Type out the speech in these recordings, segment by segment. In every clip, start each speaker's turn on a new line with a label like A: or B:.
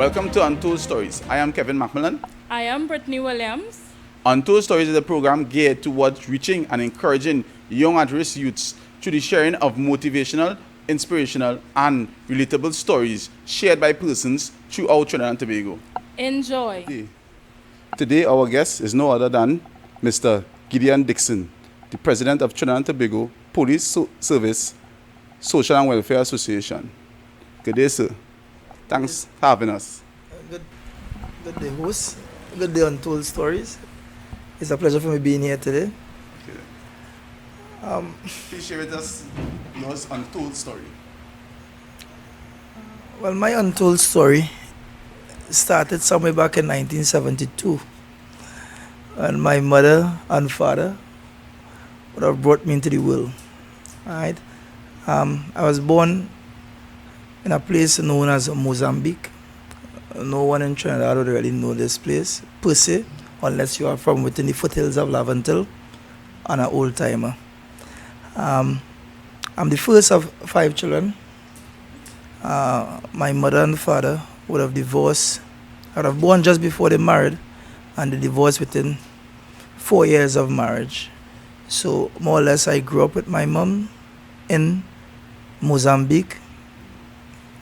A: Welcome to Untold Stories. I am Kevin Macmillan.
B: I am Brittany Williams.
A: Untold Stories is a program geared towards reaching and encouraging young at-risk youths through the sharing of motivational, inspirational, and relatable stories shared by persons throughout Trinidad and Tobago.
B: Enjoy.
A: Today, our guest is no other than Mr. Gideon Dickon, the President of Trinidad and Tobago Police Service Social and Welfare Association. Good day, sir. Thanks for having us.
C: Good day, host. Good day, Untold Stories. It's a pleasure for me being here today.
A: Please share with us your untold story.
C: Well, my untold story started somewhere back in 1972. And my mother and father would have brought me into the world. Right? I was born in a place known as Mozambique. No one in Trinidad would really know this place per se, unless you are from within the foothills of Laventil and an old timer. I'm the first of 5 children. My mother and father would have divorced. I would have born just before they married, and they divorced within 4 years of marriage. So more or less I grew up with my mom in Mozambique,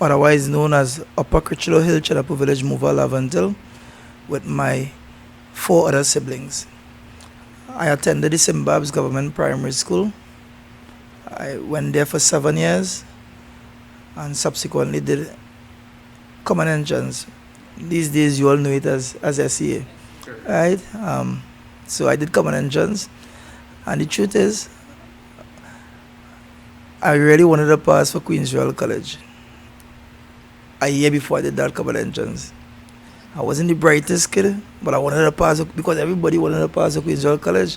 C: otherwise known as Upper Critchlow Hill, Chedapu Village, Mova, Laventil, with my 4 other siblings. I attended the Zimbabwe's Government Primary School. I went there for 7 years and subsequently did common entrance. These days you all know it as SEA.
A: Sure.
C: Right? So I did common entrance, and the truth is I really wanted to pass for Queen's Royal College. A year before I did that common entrance. I wasn't the brightest kid, but I wanted to pass because everybody wanted to pass the Queen's Royal College.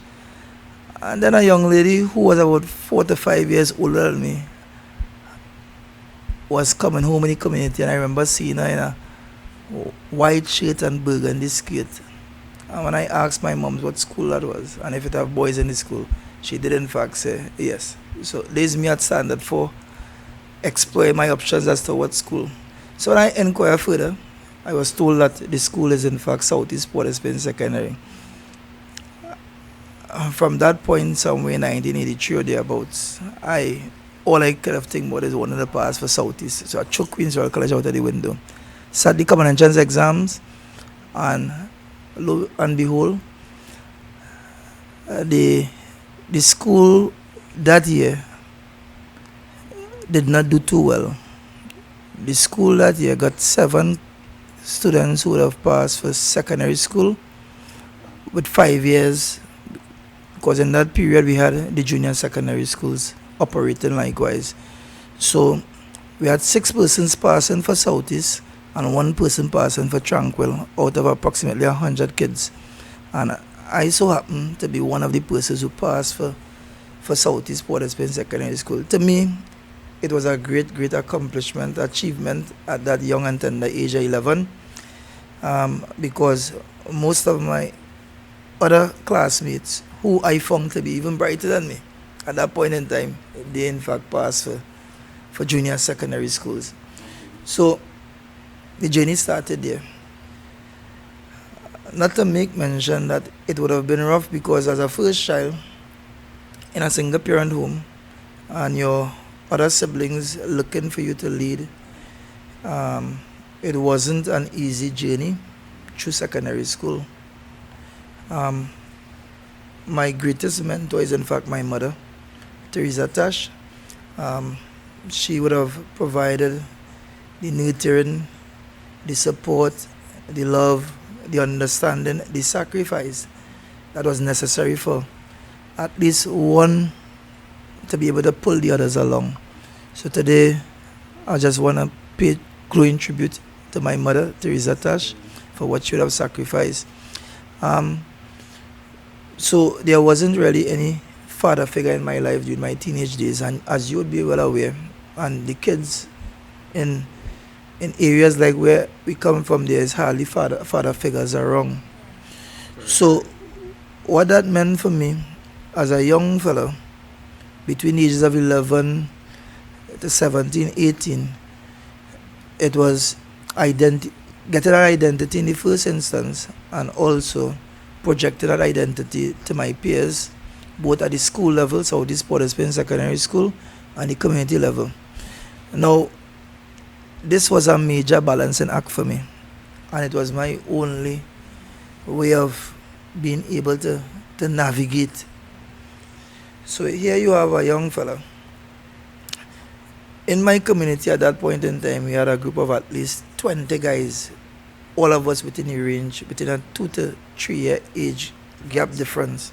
C: And then a young lady who was about 4 to 5 years older than me was coming home in the community, and I remember seeing her in a white shirt and burgundy skirt. And when I asked my mom what school that was and if it have boys in the school, she did in fact say yes. So there's me at standard for exploring my options as to what school. So when I inquire further, I was told that the school is in fact Southeast Port of Spain Secondary. From that point, somewhere in 1983 or thereabouts, all I could have think about is wanting to pass for Southeast. So I took Queen's Royal College out of the window. Sat the common entrance exams, and lo and behold, the school that year did not do too well. The school that year got 7 students who would have passed for secondary school with 5 years, because in that period we had the junior secondary schools operating likewise. So we had 6 persons passing for Southeast and 1 person passing for Tranquil out of approximately 100 kids. And I so happened to be one of the persons who passed for Southeast Port of Spain Secondary School. To me, it was a great accomplishment, achievement at that young and tender age of 11, because most of my other classmates, who I found to be even brighter than me at that point in time, they in fact passed for junior secondary schools. So the journey started there. Not to make mention that it would have been rough, because as a first child in a single parent home and your other siblings looking for you to lead, it wasn't an easy journey through secondary school. My greatest mentor is in fact my mother, Teresa Tash. She would have provided the nurturing, the support, the love, the understanding, the sacrifice that was necessary for at least one to be able to pull the others along. So today, I just want to pay glowing tribute to my mother, Teresa Tash, for what she would have sacrificed. So there wasn't really any father figure in my life during my teenage days, and as you would be well aware, and the kids in areas like where we come from, there is hardly father figures around. So what that meant for me as a young fellow between the ages of 11 to 17, 18, it was getting an identity in the first instance and also projecting that identity to my peers, both at the school level, so this Port of Spain Secondary School, and the community level. Now, this was a major balancing act for me, and it was my only way of being able to navigate. So here you have a young fella. In my community at that point in time, we had a group of at least 20 guys, all of us within the range, between a 2 to 3 year age gap difference.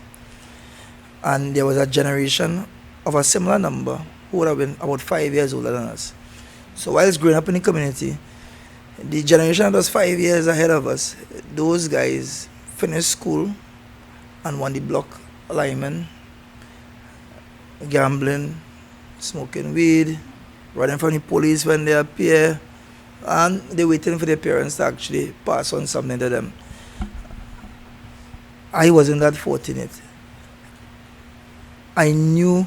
C: And there was a generation of a similar number who would have been about 5 years older than us. So whilst growing up in the community, the generation that was 5 years ahead of us, those guys finished school and won the block linemen, gambling, smoking weed, running from the police when they appear, and they're waiting for their parents to actually pass on something to them. I wasn't that fortunate. I knew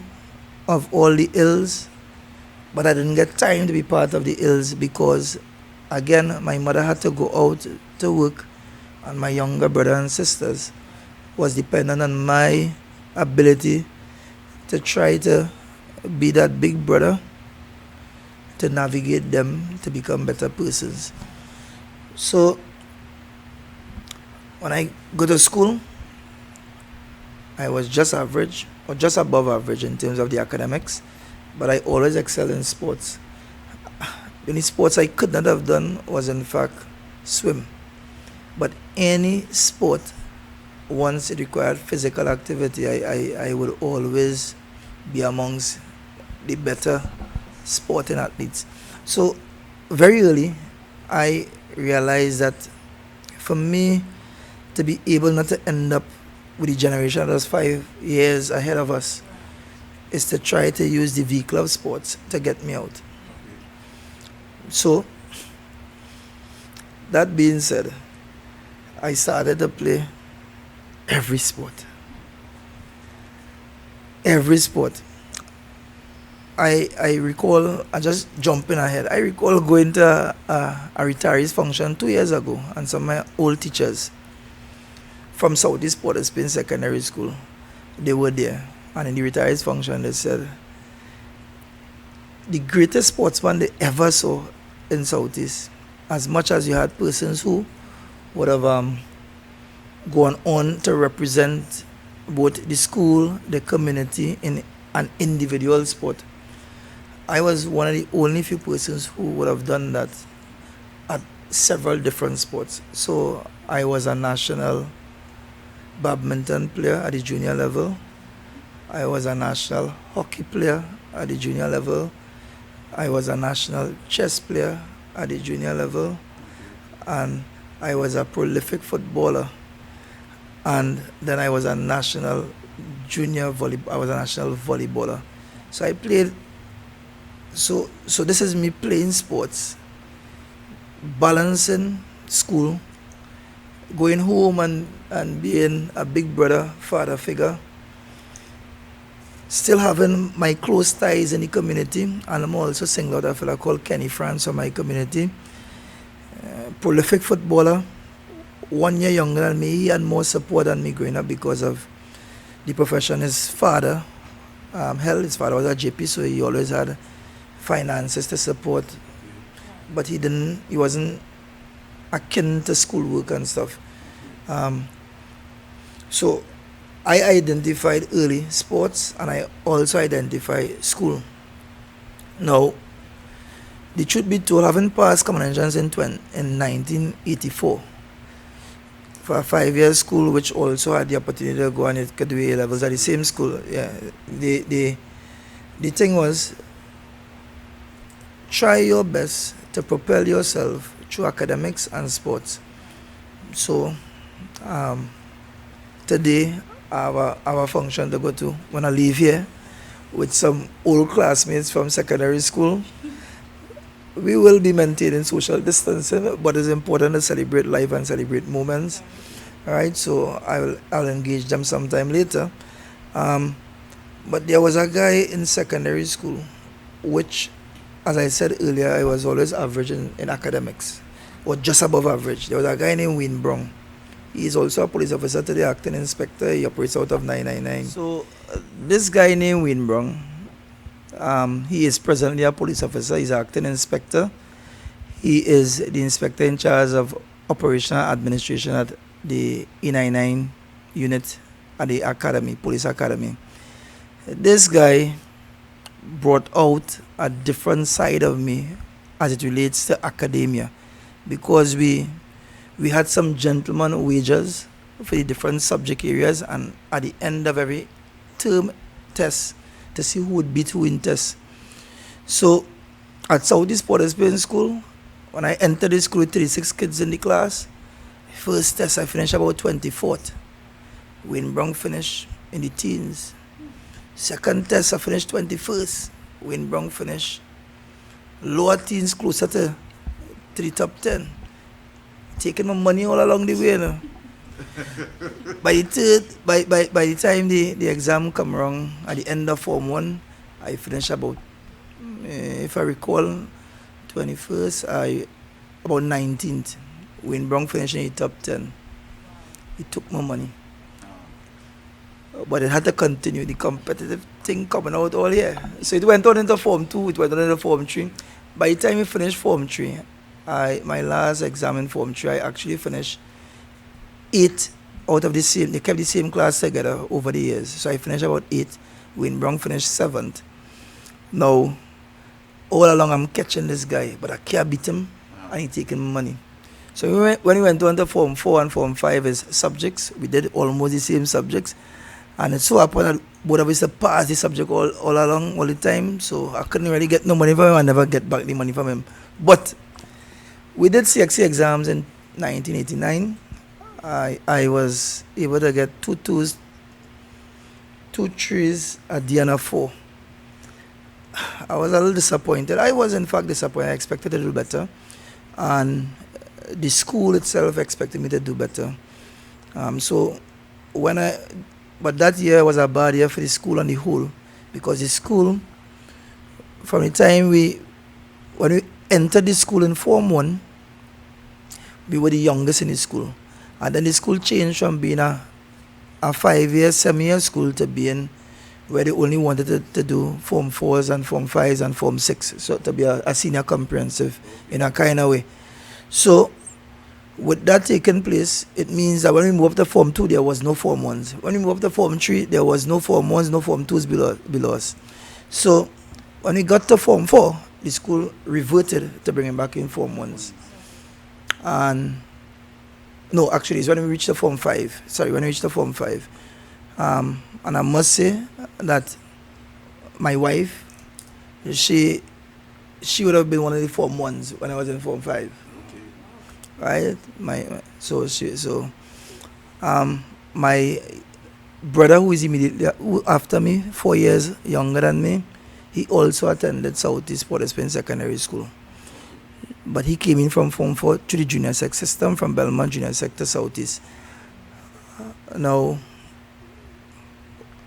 C: of all the ills, but I didn't get time to be part of the ills because, again, my mother had to go out to work, and my younger brother and sisters was dependent on my ability to try to be that big brother to navigate them to become better persons. So when I go to school, I was just average or just above average in terms of the academics, but I always excelled in sports. The only sports I could not have done was in fact swim. But any sport, once it required physical activity, I would always be amongst the better sporting athletes. So very early, I realized that for me to be able not to end up with the generation that was 5 years ahead of us is to try to use the vehicle of sports to get me out. So, that being said, I started to play every sport. Every sport. I recall, I just jumping ahead, I recall going to a retirees function 2 years ago, and some of my old teachers from Southeast Port of Spain Secondary School, they were there. And in the retirees function, they said, the greatest sportsman they ever saw in Southeast, as much as you had persons who would have gone on to represent both the school, the community in an individual sport, I was one of the only few persons who would have done that at several different sports. So I was a national badminton player at the junior level. I was a national hockey player at the junior level. I was a national chess player at the junior level. And I was a prolific footballer. And then I was a national volleyballer. So I played, so this is me playing sports, balancing school, going home and being a big brother, father figure, still having my close ties in the community, and I'm also singled out a fellow called Kenny France from my community, prolific footballer, 1 year younger than me. He had more support than me growing up because of the profession his father held. His father was a JP, so he always had finances to support, but he wasn't akin to schoolwork and stuff. So I identified early sports, and I also identified school. Now, the truth be told, having passed common entrance in 1984 for a 5-year school, which also had the opportunity to go and it could do A levels at the same school. Yeah, the thing was, try your best to propel yourself through academics and sports. So today I have a function to go to when I leave here with some old classmates from secondary school. We will be maintaining social distancing, but it's important to celebrate life and celebrate moments. All right, so I'll engage them sometime later. But there was a guy in secondary school, which, as I said earlier, I was always average in academics. or just above average. There was a guy named Wayne Brown. He is also a police officer today, acting inspector. He operates out of 999. So this guy named Wayne Brown, he is presently a police officer. He's an acting inspector. He is the inspector in charge of operational administration at the E99 unit at the academy, police academy. This guy brought out a different side of me as it relates to academia, because we had some gentleman wages for the different subject areas, and at the end of every term test to see who would beat who in test. So at Southeast Port Spain School, when I entered the school with 36 kids in the class, first test I finished about 24th. Wayne Brown finished in the teens. Second test I finished 21st. Wayne Brown finished lower teens, closer to the top 10. Taking my money all along the way, you know. By the time the exam come around at the end of Form 1, I finished about, if I recall, 21st, about 19th. Wayne Brown finished in the top 10. He took my money. But it had to continue, the competitive thing coming out all here. So it went on into Form 2, it went on into Form 3. By the time we finished Form 3, my last exam in Form 3, I actually finished 8 out of the same. They kept the same class together over the years. So I finished about 8. Wayne Brown finished 7th. Now, all along I'm catching this guy, but I can't beat him, and he taking money. So when we went on to Form 4 and Form 5 as subjects, we did almost the same subjects. And it so happened that both of us passed the subject all along, all the time. So I couldn't really get no money from him. I never get back the money from him. But we did CXC exams in 1989. I was able to get 2 2s, 2 3s, a D and a 4. I was a little disappointed. I was in fact disappointed. I expected to do better. And the school itself expected me to do better. But that year was a bad year for the school on the whole, because the school, from the time when we entered the school in Form 1, we were the youngest in the school. And then the school changed from being a 5-year, 7-year school to being where they only wanted to do Form 4s and Form 5s and Form 6, so to be a senior comprehensive in a kind of way. So with that taking place, it means that when we moved up to Form 2, there was no Form 1s. When we moved up to Form 3, there was no Form 1s, no Form 2s below us. So when we got to Form 4, the school reverted to bringing back in Form 1s. And no, actually, it's when we reached the Form 5. Sorry, when we reached the Form 5. And I must say that my wife, she would have been one of the Form 1s when I was in Form 5. Right? My brother, who is immediately after me, 4 years younger than me, he also attended Southeast Port Spain Secondary School. But he came in from Form 4 to the junior sec system, from Belmont Junior Sec to Southeast. Now,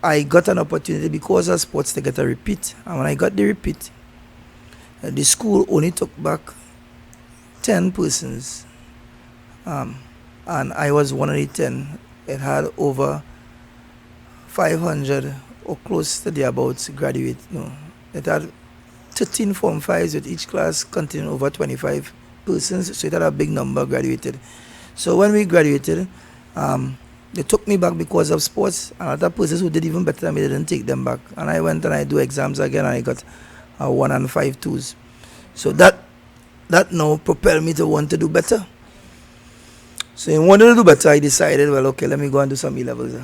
C: I got an opportunity because of sports to get a repeat. And when I got the repeat, the school only took back 10 persons. And I was one of the 10. It had over 500 or close to thereabouts graduate. No, it had 13 Form 5s with each class containing over 25 persons. So it had a big number graduated. So when we graduated, they took me back because of sports, and other persons who did even better than me didn't take them back. And I went and I do exams again, and I got 1 and 5 2s. So that now propelled me to want to do better. So in wanting to do better, I decided, well, okay, let me go and do some E-levels.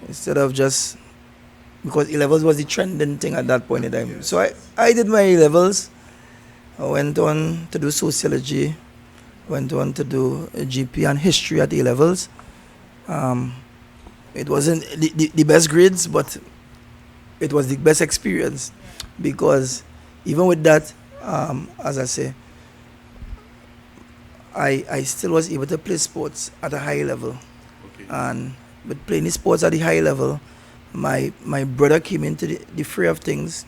C: Instead of just, because E-levels was the trending thing at that point in time. Yes. So I did my E-levels. I went on to do sociology, went on to do GP and history at E-levels. It wasn't the best grades, but it was the best experience, because even with that, as I say, I still was able to play sports at a high level. Okay. And with playing sports at the high level, my brother came into the fray of things,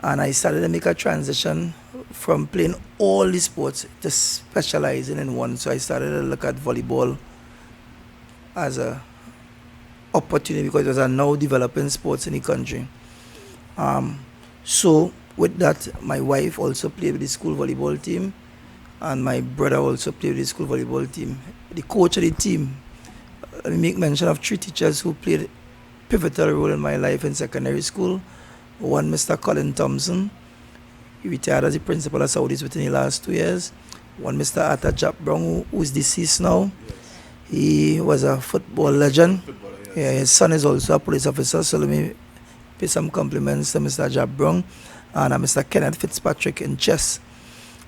C: And I started to make a transition from playing all the sports to specializing in one. So I started to look at volleyball as a opportunity because it was a now developing sports in the country. So with that, my wife also played with the school volleyball team, and my brother also played with the school volleyball team. The coach of the team, let me make mention of 3 teachers who played pivotal role in my life in secondary school. One, Mr. Colin Thompson. He retired as the principal of Saudis within the last 2 years. One, Mr. Arthur Jap Brown, who is deceased now. He was a football legend. Yeah, his son is also a police officer, so let me pay some compliments to Mr. Jab Brown and Mr. Kenneth Fitzpatrick in chess.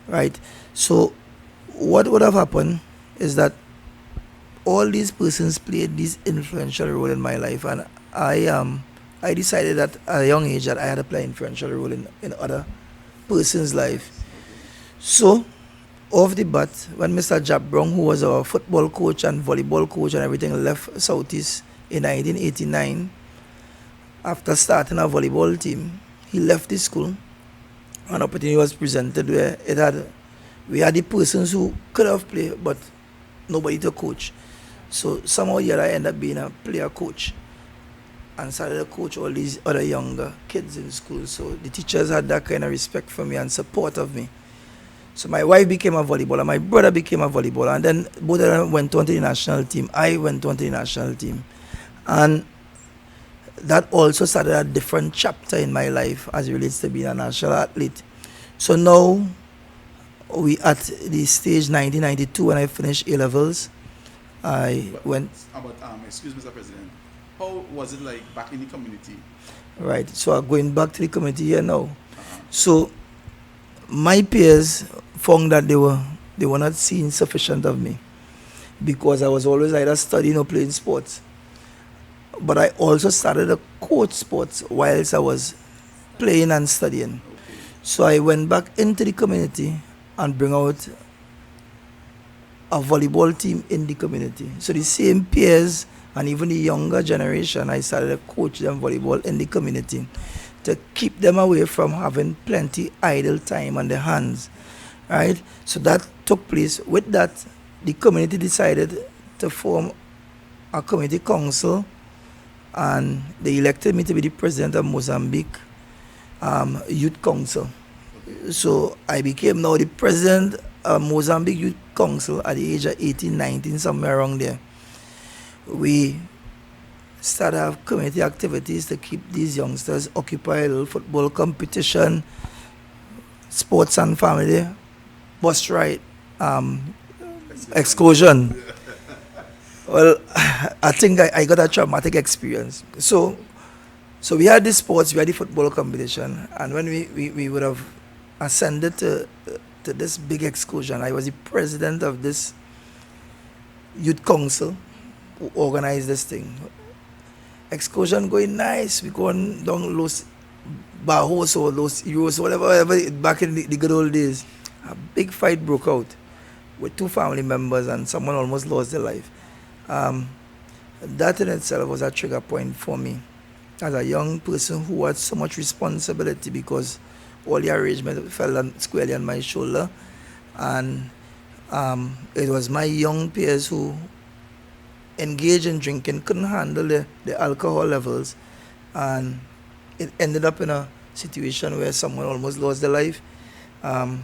C: Right? So what would have happened is that all these persons played this influential role in my life, and I decided at a young age that I had to play an influential role in other person's life. So off the bat, when Mr. Jab Brown, who was our football coach and volleyball coach and everything, left Southeast in 1989, after starting a volleyball team, he left the school. An opportunity was presented where we had the persons who could have played, but nobody to coach. So somehow here I ended up being a player coach and started to coach all these other younger kids in school. So the teachers had that kind of respect for me and support of me. So my wife became a volleyballer, my brother became a volleyballer, and then both of them went on to the national team. I went on to the national team. And that also started a different chapter in my life as it relates to being a national athlete. So now we at the stage 1992 when I finished A-levels.
A: Excuse me, Mr. President. How was it like back in the community?
C: Right. So I'm going back to the community here now. So my peers found that they were not seeing sufficient of me because I was always either studying or playing sports. But I also started to coach sports whilst I was playing and studying. So I went back into the community and bring out a volleyball team in the community. So the same peers and even the younger generation, I started to coach them volleyball in the community to keep them away from having plenty idle time on their hands. Right? So that took place. With that, the community decided to form a community council, and they elected me to be the president of Mozambique Youth Council. So I became now the president of Mozambique Youth Council at the age of 18, 19, somewhere around there. We started to have community activities to keep these youngsters occupied, a little football competition, sports and family, bus ride, excursion. Well, I think I got a traumatic experience. So we had the sports, we had the football competition, and when we would have ascended to this big excursion, I was the president of this youth council who organized this thing. Excursion going nice, we going down Los Bajos or Los Euros, whatever, back in the good old days. A big fight broke out with 2 family members and someone almost lost their life. That in itself was a trigger point for me as a young person who had so much responsibility because all the arrangement fell squarely on my shoulder, and it was my young peers who engaged in drinking, couldn't handle the alcohol levels, and it ended up in a situation where someone almost lost their life. I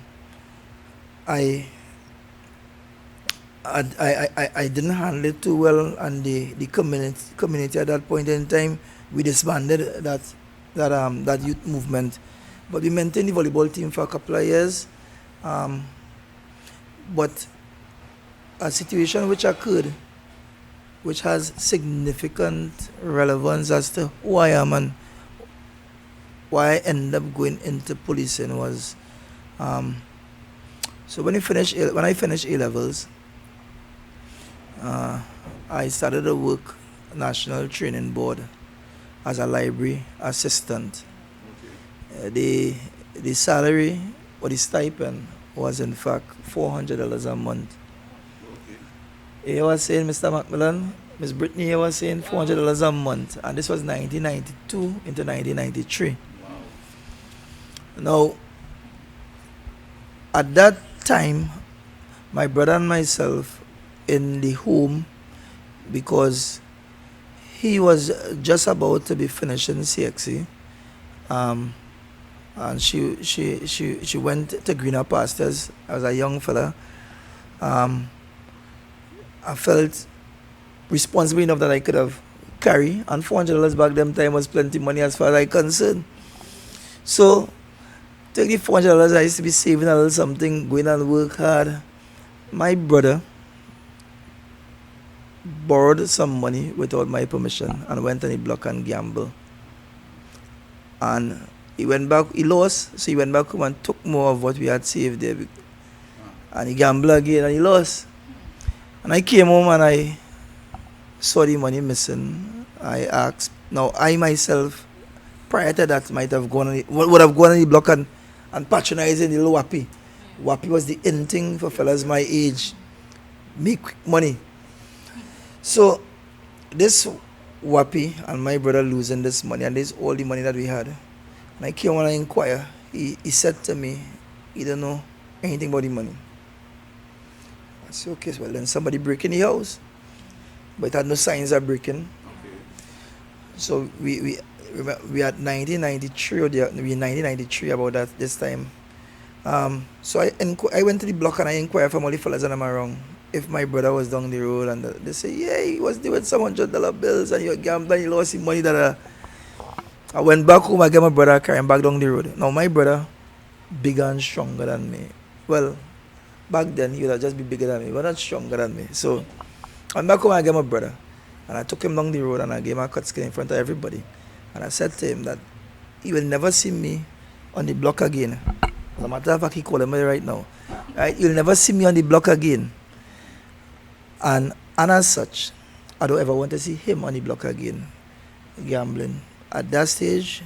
C: didn't handle it too well, and the community at that point in time, we disbanded that youth movement. But we maintained the volleyball team for a couple of years. But a situation which occurred, which has significant relevance as to who I am and why I ended up going into policing was, so when I finished A-levels, I started to work National Training Board as a library assistant. The salary or the stipend was in fact $400 a month. You was saying, Mr. Macmillan, Miss Brittany, you was saying $400 a month, and this was 1992 into 1993. Now, at that time, my brother and myself in the home, because he was just about to be finishing CXC, and she went to greener pastures as a young fella. I felt responsible enough that I could have carry, and $400 back them time was plenty money as far as I concerned. So take the $400 I used to be saving a little something, going and work hard. My brother borrowed some money without my permission and went on the block and gamble. And he went back, he lost, so he went back home and took more of what we had saved there. And he gambled again and he lost. And I came home and I saw the money missing. I asked, now I myself, prior to that, might have gone on the, would have gone on the block and patronizing the little wappy. Wappy was the in thing for fellas my age. Make quick money. So this wappy and my brother losing this money, and this all the money that we had. And I came on and inquire. He said to me, he don't know anything about the money. I said, okay, well then somebody breaking the house. But it had no signs of breaking.
A: Okay.
C: So we had 1993 or we 1993 about that this time. So I went to the block and I inquired from all the fellas and I'm around if my brother was down the road, and they say, yeah, he was doing some $100 bills and he gambled and he lost his money. I went back home, I got my brother carrying back down the road. Now my brother, bigger and stronger than me. Well, back then he would have just been bigger than me, but not stronger than me. So I went back home, I got my brother and I took him down the road and I gave him a cut skin in front of everybody. And I said to him that he will never see me on the block again. As a matter of fact, he calling me right now. Right? You'll never see me on the block again. And as such, I don't ever want to see him on the block again, gambling. At that stage,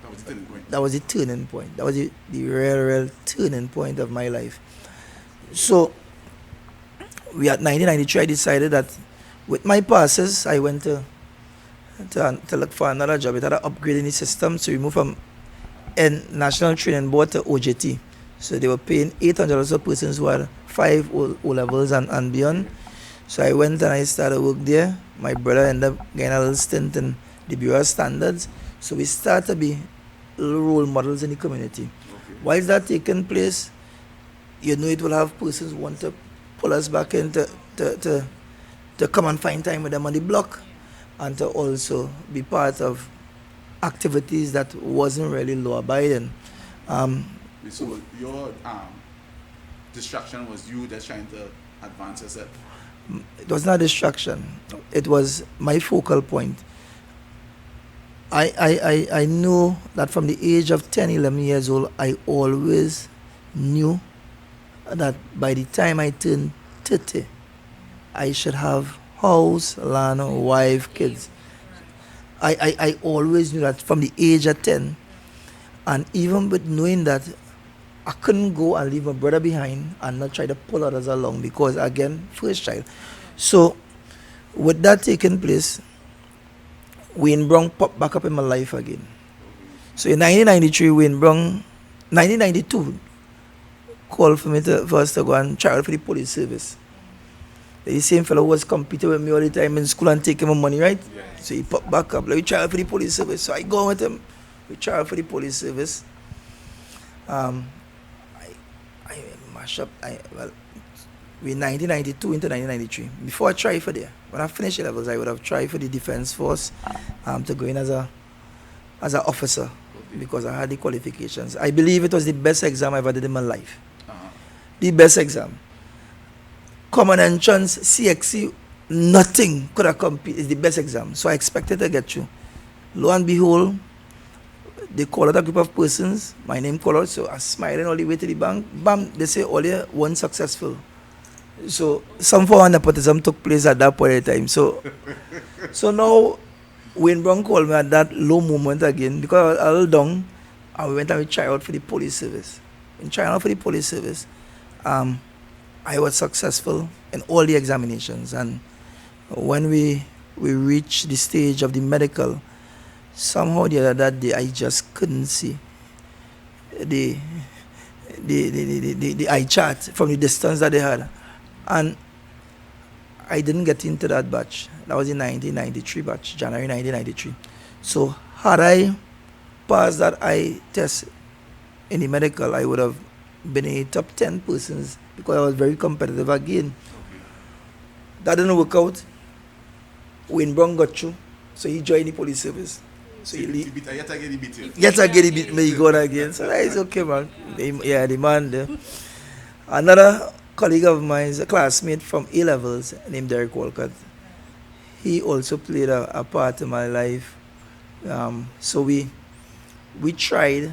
A: That was the turning point.
C: that was the turning point. That was the real turning point of my life. So, we at 1993, I decided that with my passes, I went to look for another job. It had an upgrade in the system, so we moved from National Training Board to OJT. So they were paying $800 for persons who had 5 O levels and beyond. So I went and I started work there. My brother ended up getting a little stint in the Bureau of Standards. So we started to be little role models in the community.
A: Okay.
C: While is that taking place, you know it will have persons who want to pull us back in to come and find time with them on the block, and to also be part of activities that wasn't really law abiding.
A: So your distraction was you just trying to advance yourself.
C: It was not a distraction. It was my focal point. I know that from the age of 10, 11 years old, I always knew that by the time I turned 30, I should have house, land, wife, kids. I always knew that from the age of 10. And even with knowing that, I couldn't go and leave my brother behind and not try to pull others along because, again, first child. So, with that taking place, Wayne Brown popped back up in my life again. So, in 1993, Wayne Brown, 1992, called for me for us to go and try out for the police service. The same fellow who was competing with me all the time in school and taking my money, right?
A: Yes.
C: So he popped back up, like, we try out for the police service. So I go with him, we try out for the police service. I mash up, we 1992 into 1993. Before I tried for there, when I finished the levels, I would have tried for the Defense Force to go in as an officer because I had the qualifications. I believe it was the best exam I ever did in my life. The best exam. Common entrance, CXC, nothing could have competed. It's the best exam. So I expected to get through. Lo and behold, they call out a group of persons. My name called out, so I was smiling all the way to the bank. Bam, they say all here, one successful. So some form of nepotism took place at that point in time. So now Wayne Brown called me at that low moment again because I was a little down, and we went and we tried out for the police service. In trying out for the police service, I was successful in all the examinations, and when we reached the stage of the medical, somehow the other that day I just couldn't see. the the eye chart from the distance that they had. And I didn't get into that batch. That was in 1993 batch, January 1993. So had I passed that eye test in the medical, I would have been a top 10 persons because I was very competitive again. That didn't work out. Wayne Brown got through, so he joined the police service. So he
A: beat yet again he beat you.
C: Yet again he beat me, he gone again. So that is okay, man. The man there. Another colleague of mine is a classmate from A levels named Derek Walcott. He also played a part in my life. So we tried.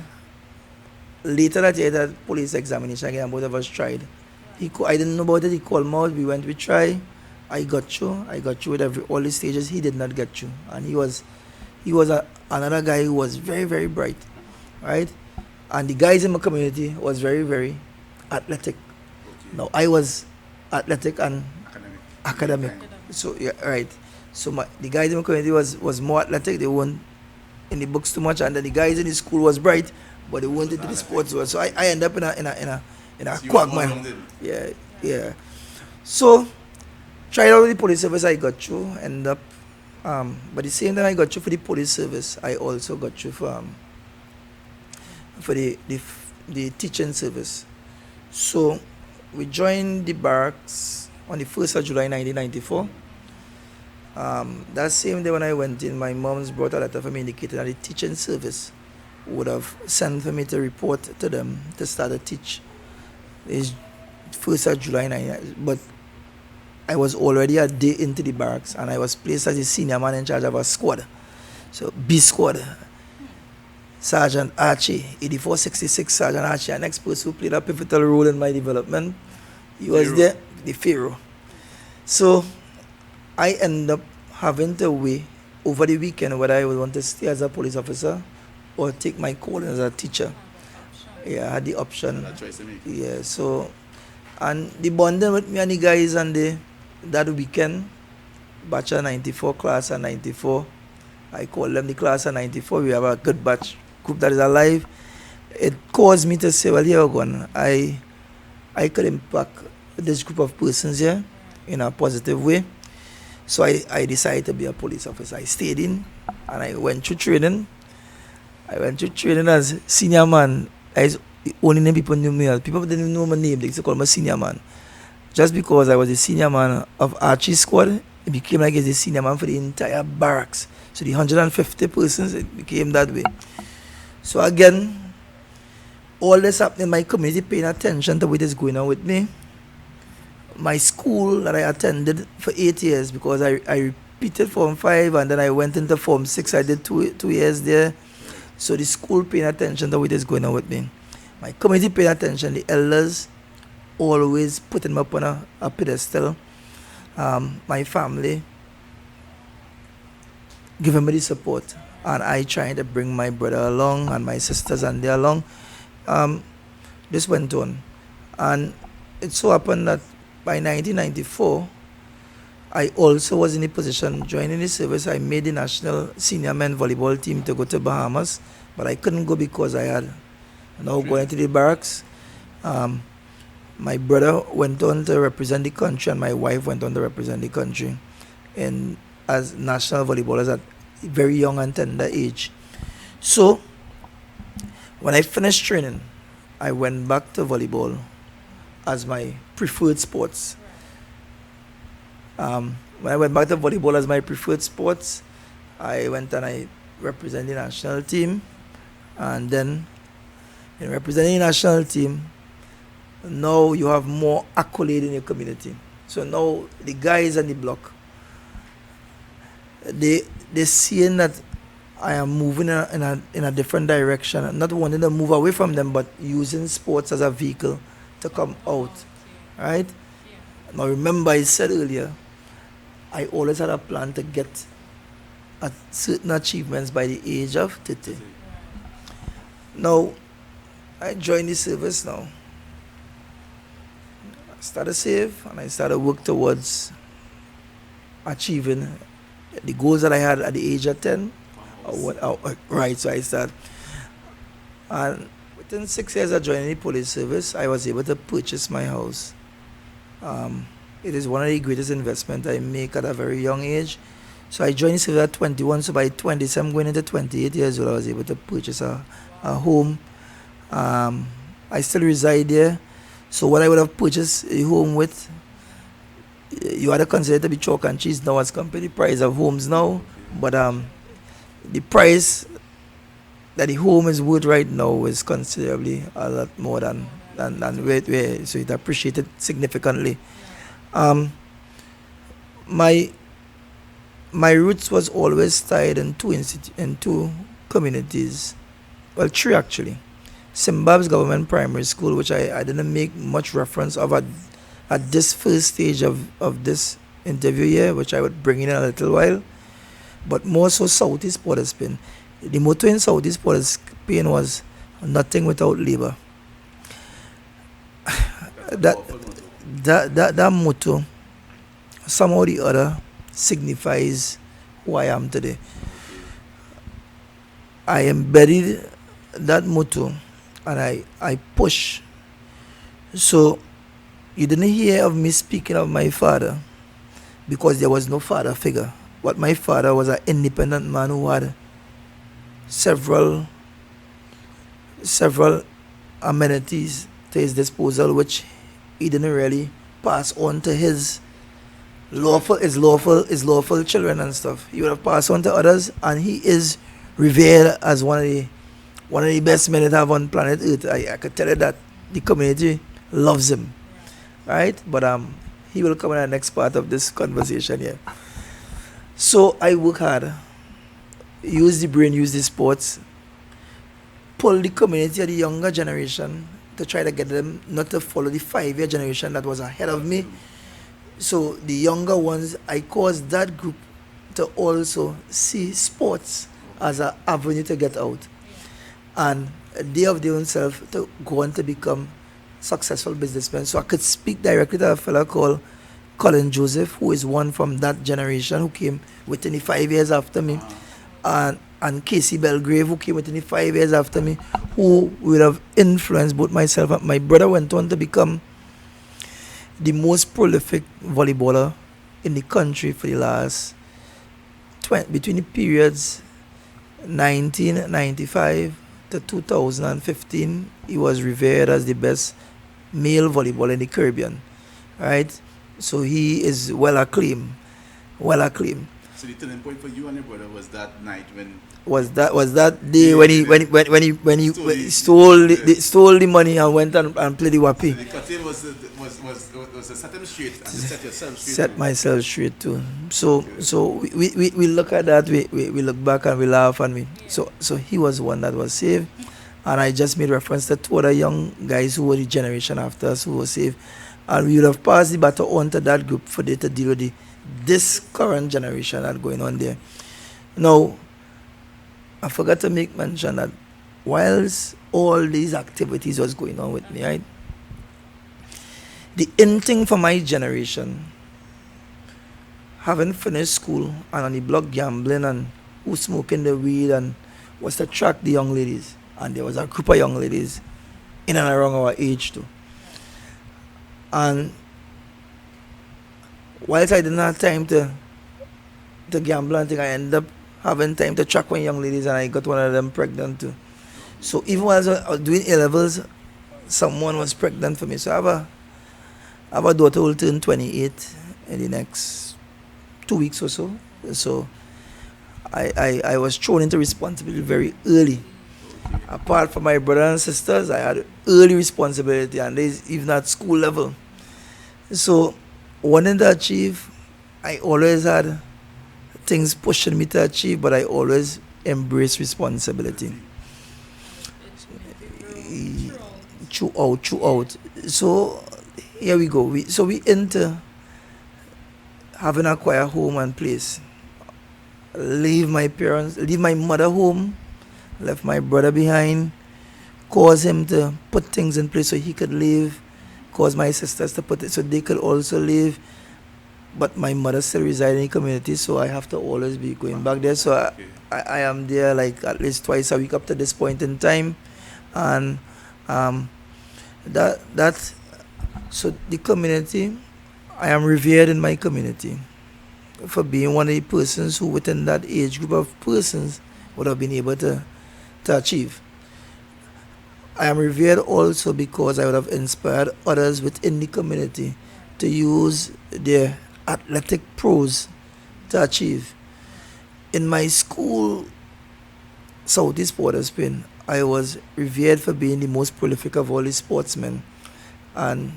C: Later that year, that police examination again, both of us tried. I didn't know about it. He called me out. We went. We tried. I got through with all the stages. He did not get through, and he was another guy who was very, very bright, right? And the guys in my community was very, very athletic. Now I was athletic and academic. So yeah, right. So the guys in my community was more athletic. They weren't in the books too much, and then the guys in the school was bright, but they weren't into the sports world. So I end up in a quagmire. Yeah. So tried out with the police service. I got through. End up. But the same time I got through for the police service, I also got through for the teaching service. So we joined the barracks on the 1st of July 1994. That same day when I went in, my mom's brought a letter for me indicating that the teaching service would have sent for me to report to them to start to teach. It's 1st of July 1994. But I was already a day into the barracks and I was placed as a senior man in charge of a squad. So B squad. Sergeant Archie, 8466 Sergeant Archie, the next person who played a pivotal role in my development. He was there, the Pharaoh. So I ended up having to weigh over the weekend whether I would want to stay as a police officer or take my call as a teacher. Yeah, I had the option.
A: That choice to make.
C: Yeah, so, and the bonding with me and the guys on that weekend, batch of 94, class of 94, I call them the class of 94. We have a good batch group that is alive. It caused me to say, well, here we're going. I could impact this group of persons here in a positive way. So I decided to be a police officer. I stayed in and I went through training. I went through training as senior man. The only name people knew me as. People didn't know my name. They used to call me senior man. Just because I was the senior man of Archie's squad, it became like the senior man for the entire barracks. So the 150 persons, it became that way. So again, all this happening, my community paying attention to what is going on with me. My school that I attended for 8 years, because I repeated Form 5 and then I went into Form 6. I did two years there. So the school paying attention to what is going on with me. My community paying attention, the elders always putting me up on a pedestal. My family giving me the support. And I trying to bring my brother along and my sisters and they along. This went on. And it so happened that by 1994, I also was in a position, joining the service. I made the national senior men volleyball team to go to Bahamas, but I couldn't go because I had now going to the barracks. My brother went on to represent the country and my wife went on to represent the country as national volleyballers at a very young and tender age. So, when I finished training, I went back to volleyball as my preferred sports. When I went back to volleyball as my preferred sports, I went and I represented the national team. And then, in representing the national team, now you have more accolade in your community. So now the guys on the block, they seeing that I am moving in a different direction, not wanting to move away from them, but using sports as a vehicle to come out, right? Now remember I said earlier, I always had a plan to get at certain achievements by the age of 30. Now, I joined the service now. I started save and I started work towards achieving the goals that I had at the age of 10. Right, so I started. And Within 6 years of joining the police service, I was able to purchase my house. It is one of the greatest investments I make at a very young age. So I joined the service at 21, so by 27, going into 28 years old, I was able to purchase a home. I still reside there. So what I would have purchased a home with, you had to consider to be chalk and cheese now as compared to the price of homes now. But the price that the home is worth right now is considerably a lot more than where so it appreciated significantly. My roots was always tied in two communities. Well, three actually. Simbab's Government Primary School, which I didn't make much reference of at this first stage of this interview here, which I would bring in a little while. But more so Southeast Port of Spain. The motto in Southeast Port of Spain was nothing without labor. That motto, somehow or the other, signifies who I am today. I embodied that motto and I push. So you didn't hear of me speaking of my father because there was no father figure. But my father was an independent man who had several amenities to his disposal, which he didn't really pass on to his lawful children and stuff. He would have passed on to others, and he is revered as one of the best men that have on planet Earth. I could tell you that the community loves him, right? But he will come in the next part of this conversation here. So I work hard, use the brain, use the sports, pull the community of the younger generation to try to get them not to follow the 5-year generation that was ahead of me. So the younger ones, I caused that group to also see sports as an avenue to get out. And they of their own self to go on to become successful businessmen. So I could speak directly to a fellow called Colin Joseph, who is one from that generation who came within the 5 years after me, and Casey Belgrave, who came within the 5 years after me, who would have influenced both myself and my brother. Went on to become the most prolific volleyballer in the country for the last between the periods 1995 to 2015. He was revered as the best male volleyballer in the Caribbean, right? So he is well acclaimed.
A: So the turning point for you and your brother was that night when
C: was that day when he stole the money and went and played the wapi.
A: the curtain was to set him straight and to set yourself straight.
C: Set myself straight too. So we look at that, we look back and we laugh and so he was one that was saved, and I just made reference to two other young guys who were the generation after us who were saved, and we would have passed the baton on to that group for them to deal with this current generation that's going on there. Now, I forgot to make mention that whilst all these activities was going on with me, right, the in thing for my generation, having finished school and on the block gambling and who smoking the weed, and was to attract the young ladies. And there was a group of young ladies in and around our age too. And whilst I didn't have time to gamble and thing, I ended up having time to track one young ladies, and I got one of them pregnant too. So even while I was doing A-levels, someone was pregnant for me. So I have a daughter who will turn 28 in the next 2 weeks or so. So I was thrown into responsibility very early. Apart from my brothers and sisters, I had early responsibility, and even at school level. So wanting to achieve, I always had things pushing me to achieve, but I always embrace responsibility. Throughout. So here we go. We enter having a quiet home and place. Leave my mother home, left my brother behind, cause him to put things in place so he could live, cause my sisters to put it so they could also live. But my mother still resides in the community, so I have to always be going back there. So I am there like at least twice a week up to this point in time. And Um, that so the community, I am revered in my community for being one of the persons who within that age group of persons would have been able to achieve. I am revered also because I would have inspired others within the community to use their athletic prowess to achieve. In my school, Southeast Port of Spain, I was revered for being the most prolific of all the sportsmen and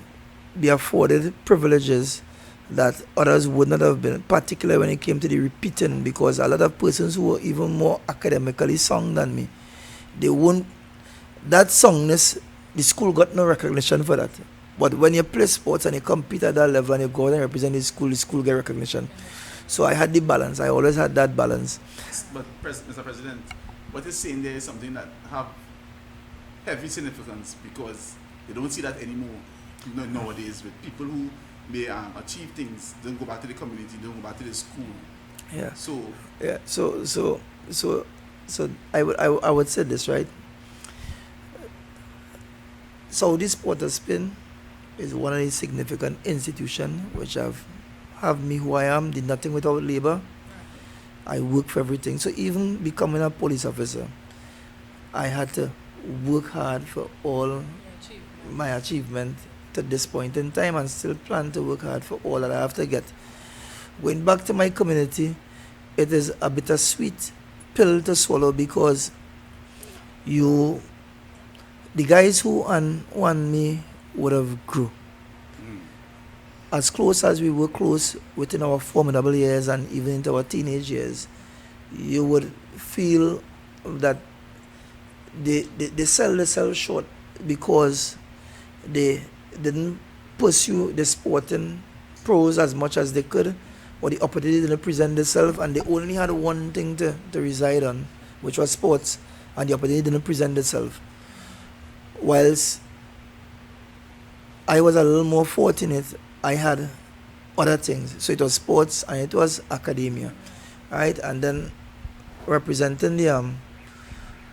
C: be afforded privileges that others would not have been, particularly when it came to the repeating, because a lot of persons who were even more academically sound than me, they won't, that songness, the school got no recognition for that. But when you play sports and you compete at that level and you go out and represent the school get recognition. So I had the balance. I always had that balance.
A: But Mr. President, what you're saying there is something that have heavy significance because you don't see that anymore nowadays with people who may achieve things, don't go back to the community, don't go back to the school.
C: Yeah.
A: So
C: Yeah. So I would say this, right? Saudi Port of Spain is one of the significant institutions which have me who I am, did nothing without labor. I work for everything. So even becoming a police officer, I had to work hard for all my achievement to this point in time and still plan to work hard for all that I have to get. Going back to my community, it is a bittersweet pill to swallow because the guys who won me would have grew. As close as we were close within our formidable years and even into our teenage years, you would feel that they sell themselves short because they didn't pursue the sporting pros as much as they could, or the opportunity didn't present themselves, and they only had one thing to reside on, which was sports, and the opportunity didn't present itself. Whilst I was a little more fortunate, I had other things. So it was sports and it was academia, right? And then representing the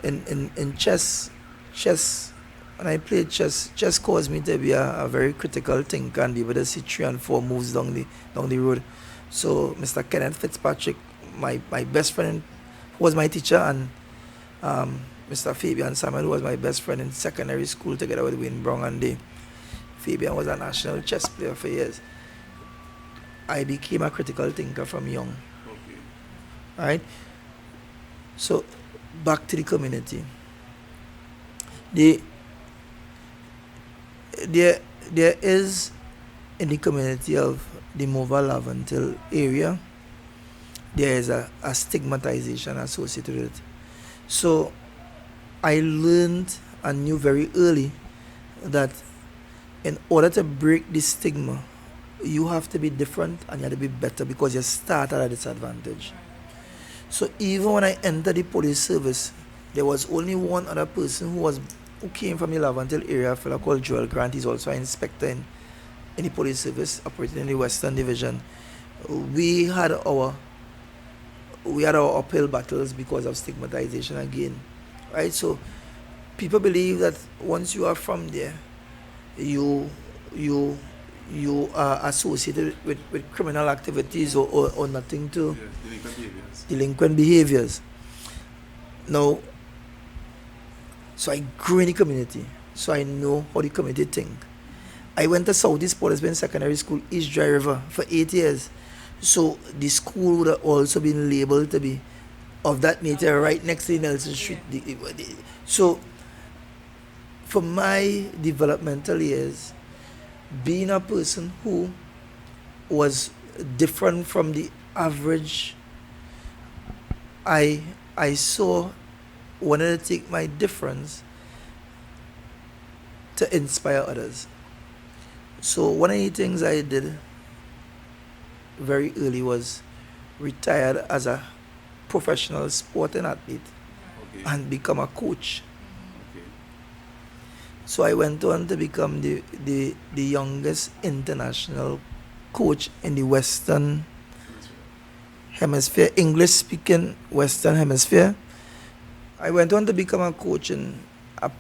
C: in chess, when I played chess caused me to be a very critical thinker and be able to see 3 and 4 moves down the road. So Mr. Kenneth Fitzpatrick, my best friend, was my teacher, and Mr. Fabian Samuel, who was my best friend in secondary school together with Wayne Brown, and Fabian was a national chess player for years. I became a critical thinker from young.
A: okay.
C: Right? So back to the community. There is in the community of the Mova Lavantil area, there is a stigmatization associated with it. So I learned and knew very early that in order to break this stigma, you have to be different and you have to be better because you start at a disadvantage. So even when I entered the police service, there was only one other person who came from the Lavantil area, a fellow called Joel Grant. He's also an inspector in the police service operating in the Western Division. We had our uphill battles because of stigmatization again, right? So people believe that once you are from there, you are associated with criminal activities or nothing to delinquent behaviors. Now, so I grew in the community, so I know how the community think. I went to Southeast Port of Spain Secondary School, East Dry River, for 8 years. So the school would have also been labeled to be of that nature, right next to Nelson Street. So for my developmental years, being a person who was different from the average, I saw, wanted to take my difference to inspire others. So one of the things I did very early was retired as a professional sporting athlete and become a coach. So I went on to become the youngest international coach in the Western Hemisphere, English speaking Western Hemisphere. I went on to become a coach in a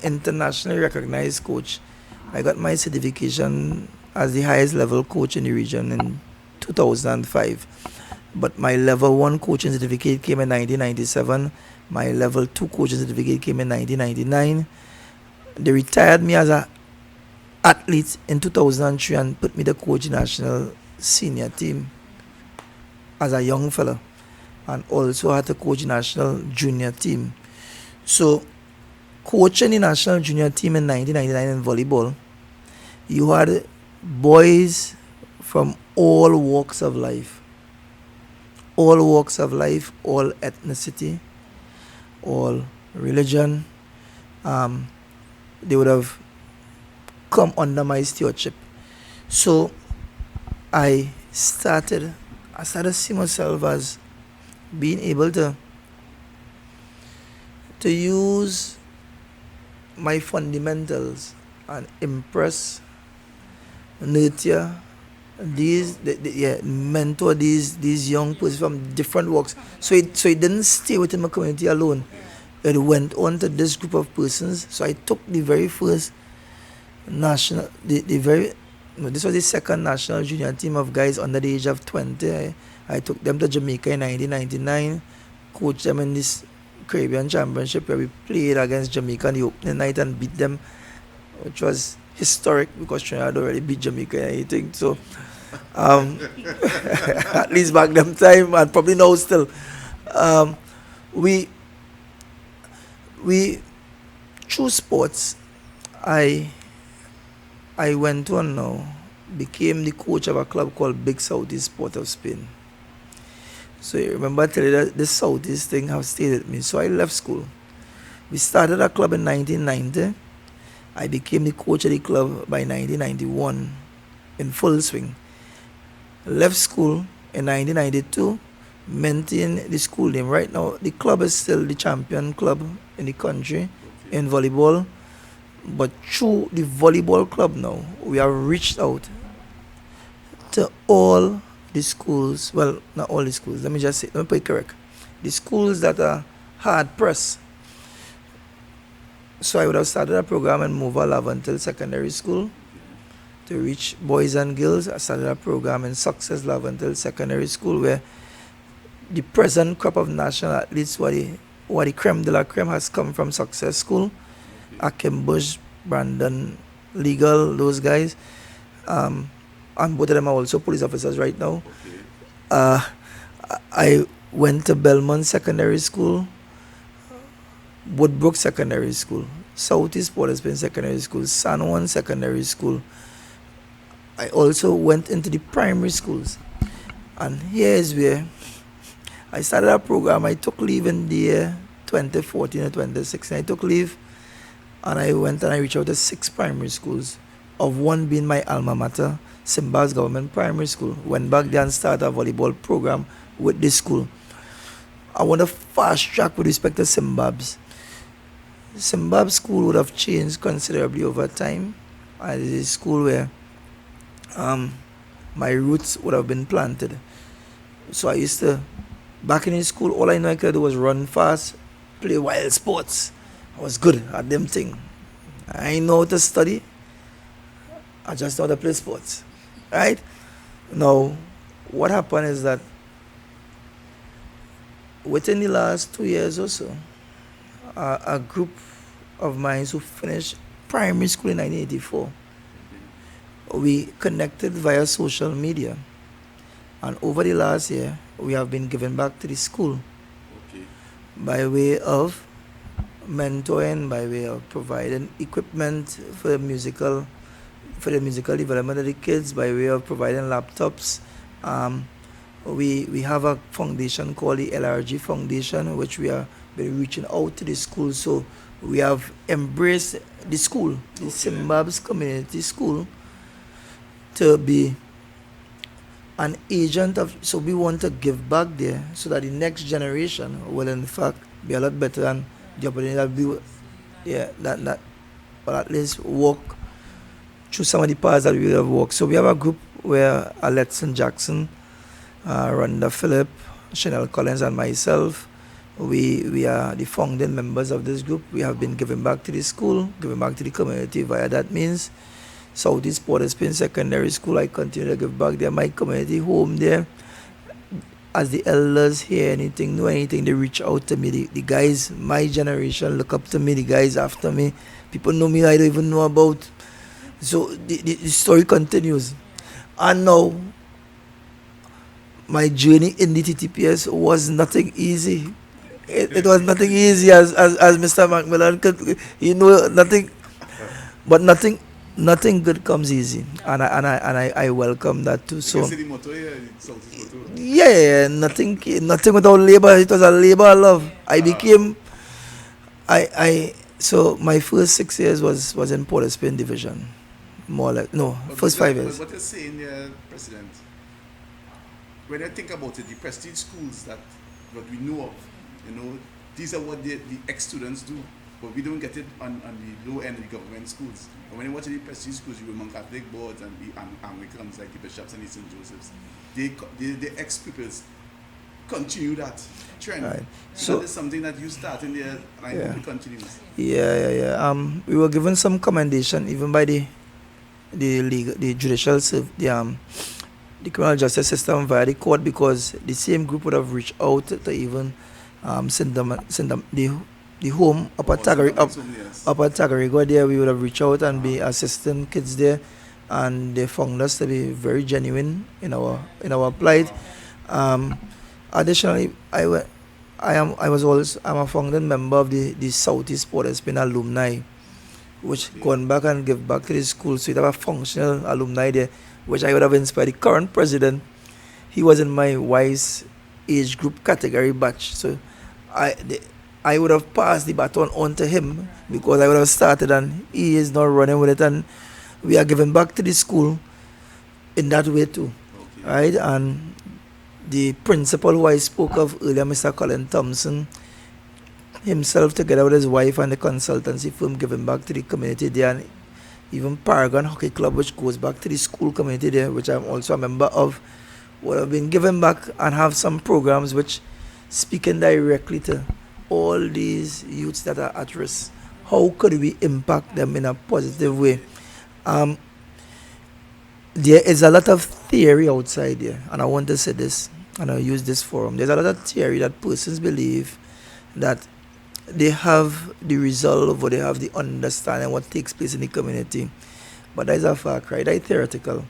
C: internationally recognized coach. I got my certification as the highest level coach in the region in 2005. But my level 1 coaching certificate came in 1997. My level 2 coaching certificate came in 1999. They retired me as a athlete in 2003 and put me the coach national senior team as a young fella, and also had to coach national junior team. So coaching the national junior team in 1999 in volleyball, you had boys from all walks of life, all ethnicity, all religion. They would have come under my stewardship. So I started seeing myself as being able to use my fundamentals and impress, nurture mentor these young people from different walks. So it didn't stay within my community alone. It went on to this group of persons. So I took the very first national, this was the second national junior team of guys under the age of 20. I took them to Jamaica in 1999, coached them in this Caribbean Championship where we played against Jamaica on the opening night and beat them, which was historic because Trinidad had already beat Jamaica and anything. So, at least back them time and probably now still. We through sports, I went on now, became the coach of a club called Big Southeast Sport of Spain. So you remember I tell you that the Southeast thing have stayed with me. So I left school. We started a club in 1990. I became the coach of the club by 1991 in full swing. Left school in 1992, maintained the school name. Right now, the club is still the champion club in the country in volleyball. But through the volleyball club now, we have reached out to all the schools, well, not all the schools, let me put it correct. The schools that are hard pressed. So I would have started a program in Mova Lavantil Secondary School to reach boys and girls. I started a program in Success Lavantil Secondary School where the present crop of national athletes, what the creme de la creme has come from Success School. Akim Bush, Brandon Legal, those guys. And both of them are also police officers right now. I went to Belmont Secondary School, Woodbrook Secondary School, Southeast Port of Spain Secondary School, San Juan Secondary School. I also went into the primary schools. And here is where I started a program. I took leave in the year 2014 or 2016. I took leave and I went and I reached out to 6 primary schools, of one being my alma mater, Simbab's Government Primary School. Went back there and started a volleyball program with this school. I want to fast track with respect to Simbab's. Simbab's school would have changed considerably over time. And it is a school where my roots would have been planted. So I used to, back in school, all I know I could do was run fast, play wild sports. I was good at them thing. I ain't know how to study. I just know how to play sports. Right? Now, what happened is that within the last 2 years or so, a group of mine who finished primary school in 1984, we connected via social media. And over the last year, we have been giving back to the school by way of mentoring, by way of providing equipment for the musical development of the kids, by way of providing laptops. We have a foundation called the LRG Foundation, which we are been reaching out to the school. So we have embraced the school, the Simbab's Community School, to be an agent of, so we want to give back there so that the next generation will in fact be a lot better than the opportunity that we but at least walk through some of the paths that we have walked. So we have a group where Aletson Jackson, Rhonda Phillip, Chanel Collins and myself, We are the founding members of this group. We have been giving back to the school, giving back to the community via that means. Southeast Port of Spain Secondary School, I continue to give back there. My community home there. As the elders hear anything, know anything, they reach out to me. The guys, my generation, look up to me. The guys after me, people know me I don't even know about. So the story continues. And now, my journey in the TTPS was nothing easy. It was nothing easy as Mr. Macmillan could, nothing, but nothing good comes easy, and I welcome that too. So yeah, nothing without labor. It was a labor of love. So my first 6 years was in Port of Spain division, more like no, first 5 years.
A: What you're saying there, President, when I think about it, the prestige schools that what we know of, these are what the ex-students do, but we don't get it on the low end of the government schools. And when you watch the prestige schools, you among Catholic boards and the Anglicans like the bishops and the St. Joseph's, the ex-pupils continue that trend. Right. So that is something that you start in there, and I hope it continues.
C: Yeah. We were given some commendation even by the judicial the criminal justice system via the court, because the same group would have reached out to even send them the home up at Tagarigo there. We would have reached out and be assisting kids there, and they found us to be very genuine in our plight. Additionally, I'm a founding member of the Southeast Port of Spain alumni, which gone back and give back to the school. So we have a functional alumni there, which I would have inspired the current president. He was in my wise age group category batch, so I would have passed the baton on to him, because I would have started and he is now running with it, and we are giving back to the school in that way too. Okay. Right? And the principal who I spoke of earlier, Mr. Colin Thompson, himself together with his wife and the consultancy firm, giving back to the community there, and even Paragon Hockey Club, which goes back to the school community there, which I'm also a member of, would have been given back and have some programs which speaking directly to all these youths that are at risk. How could we impact them in a positive way? There is a lot of theory outside there, and I want to say this, and I'll use this forum. There's a lot of theory that persons believe that they have the resolve or they have the understanding what takes place in the community. But that is a far cry, that is theoretical.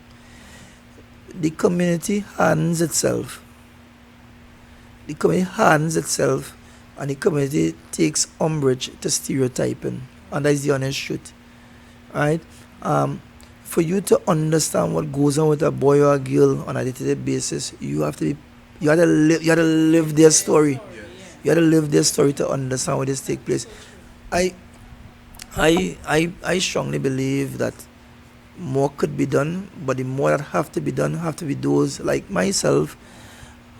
C: The community hands itself. The community hands itself, and the community takes umbrage to stereotyping. And that is the honest truth. Right? For you to understand what goes on with a boy or a girl on a day-to-day basis, you have to live their story. You have to live their story to understand what is take place. I strongly believe that more could be done, but the more that have to be done have to be those like myself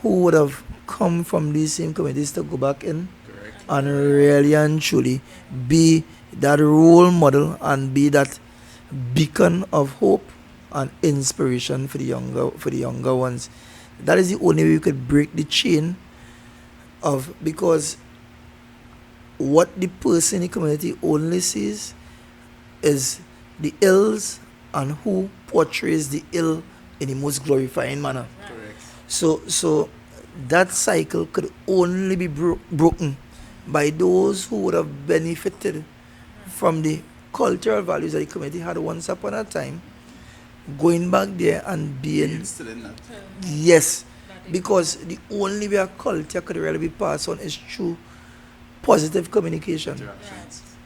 C: who would have come from these same communities to go back in. Correct. And really and truly be that role model and be that beacon of hope and inspiration for the younger ones. That is the only way we could break the chain of, because what the person in the community only sees is the ills and who portrays the ill in the most glorifying manner. Correct. So that cycle could only be broken by those who would have benefited from the cultural values that the community had once upon a time, going back there and being yes, because the only way a culture could really be passed on is through positive communication.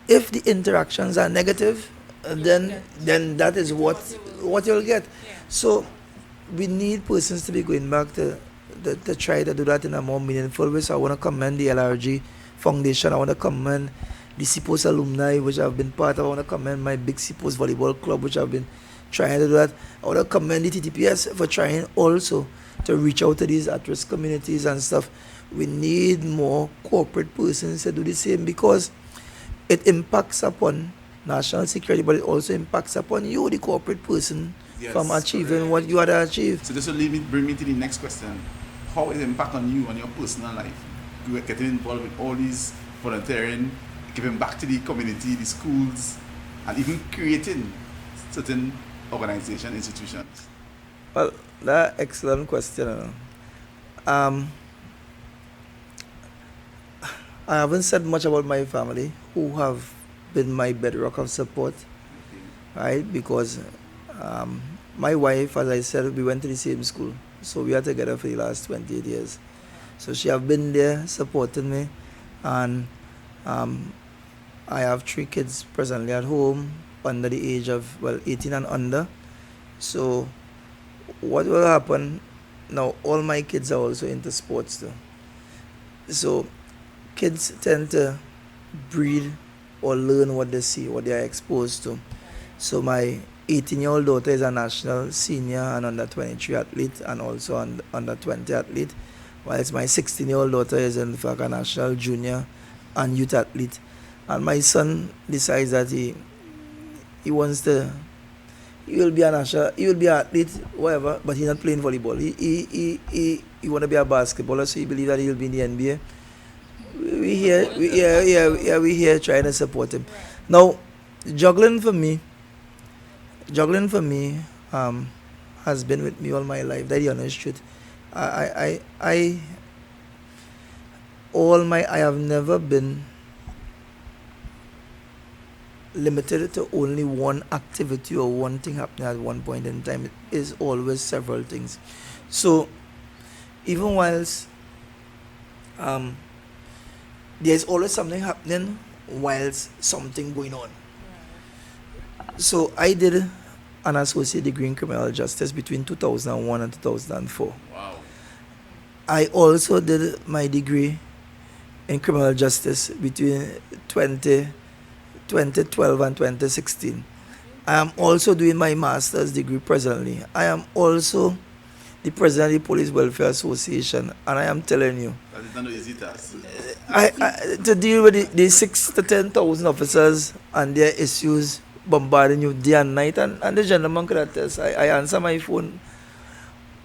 C: If the interactions are negative, then that is what you'll get. So we need persons to be going back to try to do that in a more meaningful way. So I want to commend the LRG Foundation. I want to commend the CPOS alumni, which I've been part of. I want to commend my big CPOS volleyball club, which I've been trying to do that. I want to commend the TTPS for trying also to reach out to these at-risk communities and stuff. We need more corporate persons to do the same, because it impacts upon national security, but it also impacts upon you, the corporate person, from achieving what you had to achieve.
A: So this will bring me to the next question. How is it impact on you, on your personal life? getting involved with all these volunteering, giving back to the community, the schools, and even creating certain organization institutions?
C: Well, that's an excellent question. Um, I haven't said much about my family, who have been my bedrock of support, right? Because my wife, as I said, we went to the same school, so we are together for the last 28 years. So she have been there supporting me, and um, I have 3 kids presently at home under the age of 18 and under. So what will happen now? All my kids are also into sports too. So kids tend to breed or learn what they see, what they are exposed to. So my 18-year-old daughter is a national senior and under 23 athlete, and also under 20 athlete, whilst my 16-year-old daughter is in fact a national junior and youth athlete. And my son decides that he wants to, he will be an athlete, whatever, but he's not playing volleyball. He want to be a basketballer, so he believes that he'll be in the NBA. We here trying to support him. Now, juggling for me has been with me all my life. That's the honest truth. I have never been limited to only one activity or one thing happening at one point in time. It is always several things. So even whilst there's always something happening whilst something going on. So I did an associate degree in criminal justice between 2001 and 2004.
A: Wow.
C: I also did my degree in criminal justice between 2012 and 2016. I am also doing my master's degree presently. I am also the president of the Police Welfare Association, and I am telling you,
A: That is not an easy task.
C: to deal with the 6,000 to 10,000 officers and their issues bombarding you day and night, and the gentleman could attest. I answer my phone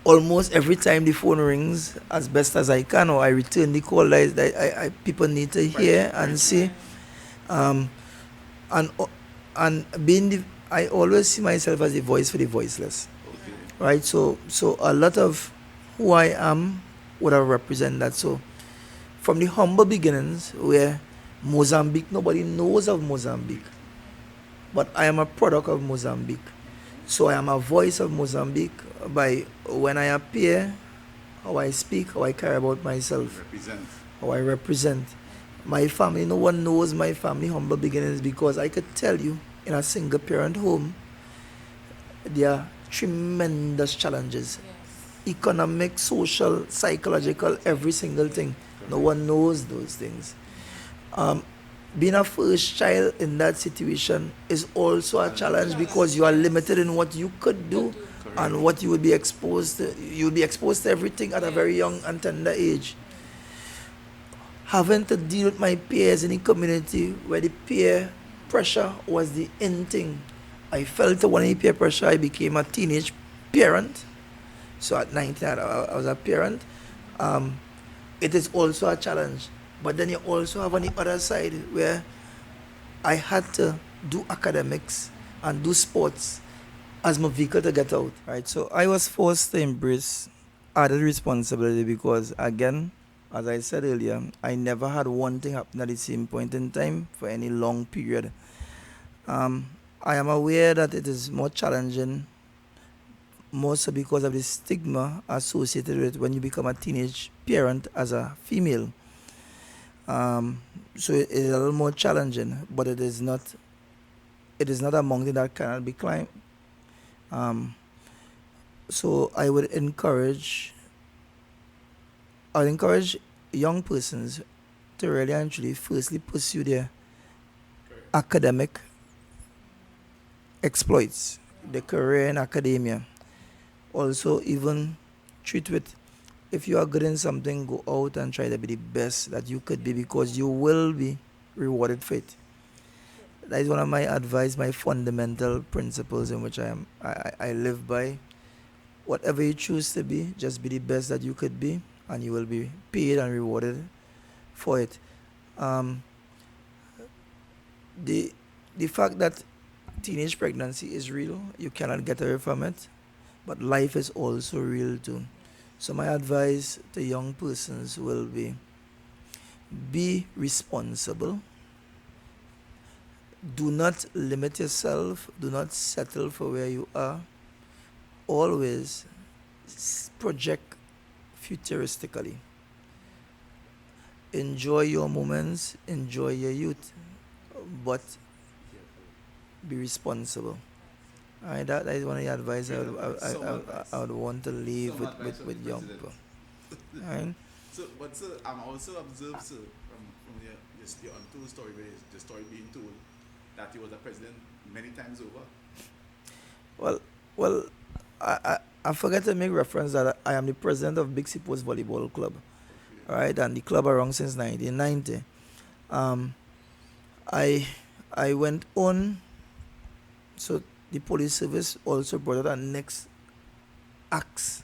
C: almost every time the phone rings as best as I can, or I return the call that I people need to hear and see. And I always see myself as the voice for the voiceless.
A: Okay.
C: Right, so a lot of who I am would have represent that. So from the humble beginnings, where Mozambique, nobody knows of Mozambique, but I am a product of Mozambique. So I am a voice of Mozambique by when I appear, how I speak, how I care about myself, how I represent my family. No one knows my family humble beginnings, because I could tell you, in a single parent home, there are tremendous challenges. Economic, social, psychological, every single thing. No one knows those things. Being a first child in that situation is also a challenge, because you are limited in what you could do and what you will be exposed to. You'll be exposed to everything at a very young and tender age. Having to deal with my peers in the community, where the peer pressure was the in thing. I felt one of the peer pressure. I became a teenage parent. So at 19, I was a parent. It is also a challenge. But then you also have on the other side, where I had to do academics and do sports as my vehicle to get out. Right. So I was forced to embrace added responsibility, because, again, as I said earlier, I never had one thing happen at the same point in time for any long period. I am aware that it is more challenging, more so because of the stigma associated with when you become a teenage parent as a female. So it is a little more challenging, but it is not a mountain that cannot be climbed. So I would encourage young persons to really and truly firstly pursue their academic exploits, their career in academia. Also, even treat with, if you are good in something, go out and try to be the best that you could be, because you will be rewarded for it. That is one of my advice, my fundamental principles in which I live by. Whatever you choose to be, just be the best that you could be, and you will be paid and rewarded for it. Um, the the fact that teenage pregnancy is real, you cannot get away from it, but life is also real too. So my advice to young persons will be responsible. Do not limit yourself. Do not settle for where you are. Always project futuristically. Enjoy your moments, enjoy your youth, but be responsible. Alright, that is one of the advice
A: Great advice. Some advice.
C: I would want to leave
A: Some advice from
C: with
A: the
C: young
A: president.
C: people. Alright?
A: So, but sir, I'm also observed, sir, from your untold story, where the story being told, that he was a president many times over.
C: Well, I forgot to make reference that I am the president of Big Post Volleyball Club.
A: Okay.
C: Alright, and the club around since 1990. I I went on, so the police service also brought out a next axe,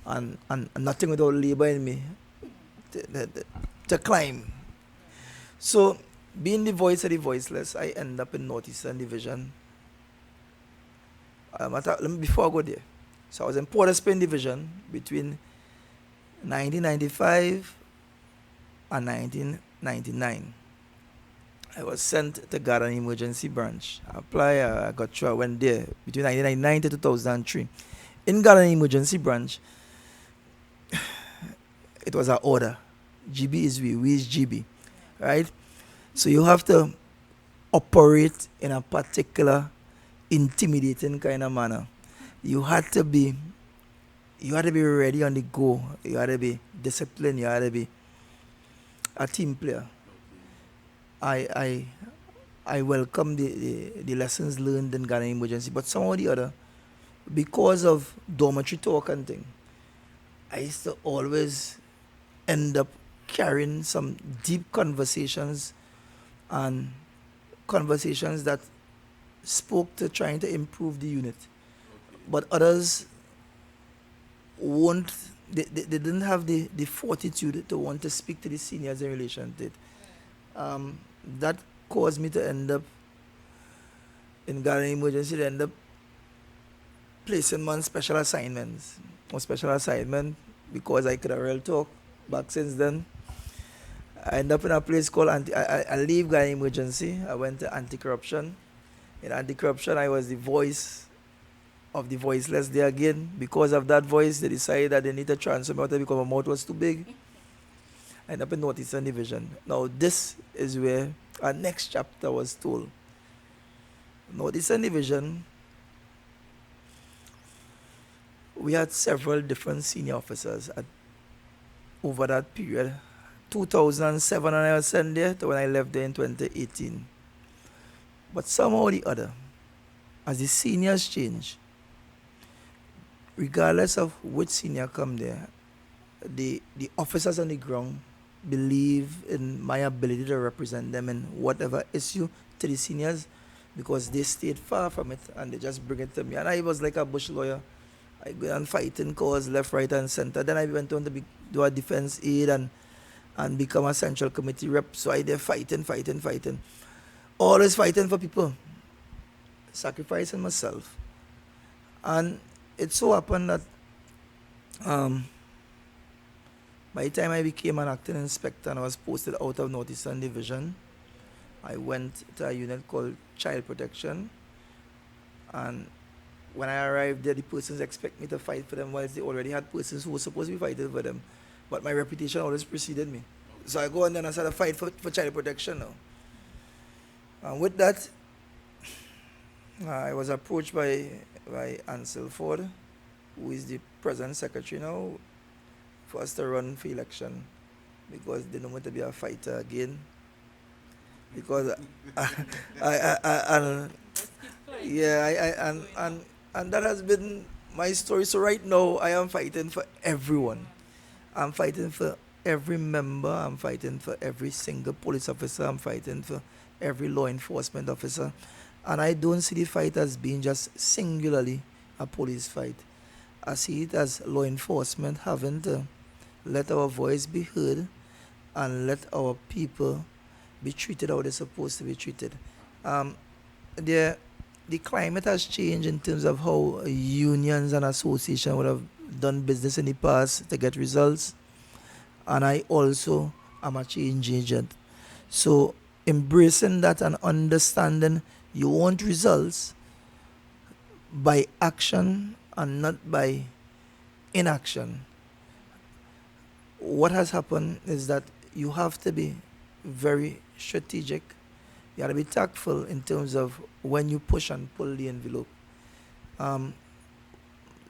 C: and nothing without labor in me to climb. So, being the voice of the voiceless, I end up in Northeastern Division. Before I go there, so I was in Port of Spain Division between 1995 and 1999. I was sent to Garden Emergency Branch. I got through, I went there between 1999 to 2003. In Garden Emergency Branch, it was an order. GB is we is GB, right? So you have to operate in a particular intimidating kind of manner. You had to be ready on the go. You had to be disciplined. You had to be a team player. I welcome the lessons learned in Ghana Emergency, but some or the other, because of dormitory talk and thing, I used to always end up carrying some deep conversations, and conversations that spoke to trying to improve the unit. But others won't, they didn't have the fortitude to want to speak to the seniors in relation to it. That caused me to end up in Ghana Emergency, to end up placing me on special assignments. On special assignment, because I could have real talk back since then. I end up in a place called I leave Ghana Emergency. I went to anti-corruption. In anti-corruption, I was the voice of the voiceless there again. Because of that voice, they decided that they need to transfer me out there because my mouth was too big. I ended up in Northeastern Division. Now, this is where our next chapter was told. Northeastern Division, we had several different senior officers over that period. 2007 when I was sent there to when I left there in 2018. But somehow or the other, as the seniors change, regardless of which senior come there, the officers on the ground believe in my ability to represent them in whatever issue to the seniors, because they stayed far from it and they just bring it to me. And I was like a bush lawyer. I go and fight in cause left, right, and center. Then I went on to do a defense aid and become a central committee rep. So I did fighting. Always fighting for people. Sacrificing myself. And it so happened that by the time I became an acting inspector and I was posted out of Northeastern Division, I went to a unit called Child Protection. And when I arrived there, the persons expect me to fight for them, whilst they already had persons who were supposed to be fighting for them. But my reputation always preceded me. So I go on and I start to fight for child protection now. And with that, I was approached by Ansel Ford, who is the present secretary now, for us to run for election, because they know me to be a fighter again. Because and that has been my story. So right now I am fighting for everyone. I'm fighting for every member. I'm fighting for every single police officer. I'm fighting for every law enforcement officer. And I don't see the fight as being just singularly a police fight. I see it as law enforcement having to let our voice be heard and let our people be treated how they're supposed to be treated. Um, the the climate has changed in terms of how unions and associations would have done business in the past to get results, and I also am a change agent. So embracing that and understanding you want results by action and not by inaction. What has happened is that you have to be very strategic. You got to be tactful in terms of when you push and pull the envelope. Um,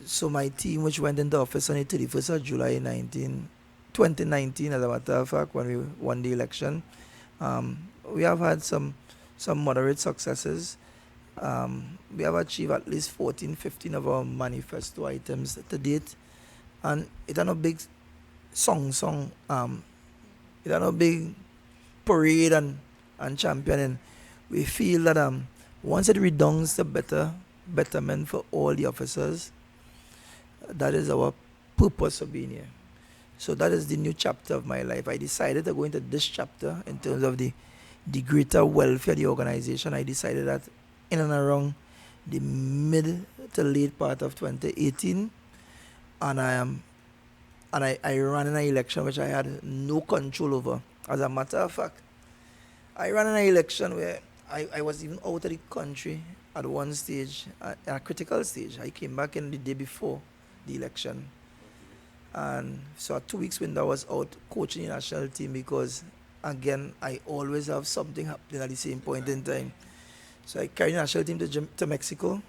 C: so my team, which went into office on the 31st of July 2019, as a matter of fact, when we won the election, we have had some moderate successes. We have achieved at least 14, 15 of our manifesto items to date. And it's not a big it's not a big parade and championing. We feel that once it redounds to betterment for all the officers, that is our purpose of being here. So that is the new chapter of my life. I decided to go into this chapter in terms of the greater welfare of the organization. I decided that in and around the mid to late part of 2018, and I ran in an election which I had no control over. As a matter of fact, I ran in an election where I was even out of the country at one stage, at a critical stage. I came back in the day before the election. And so at 2 weeks window I was out coaching the national team because, again, I always have something happening at the same point in time. So I carried the national team to Mexico.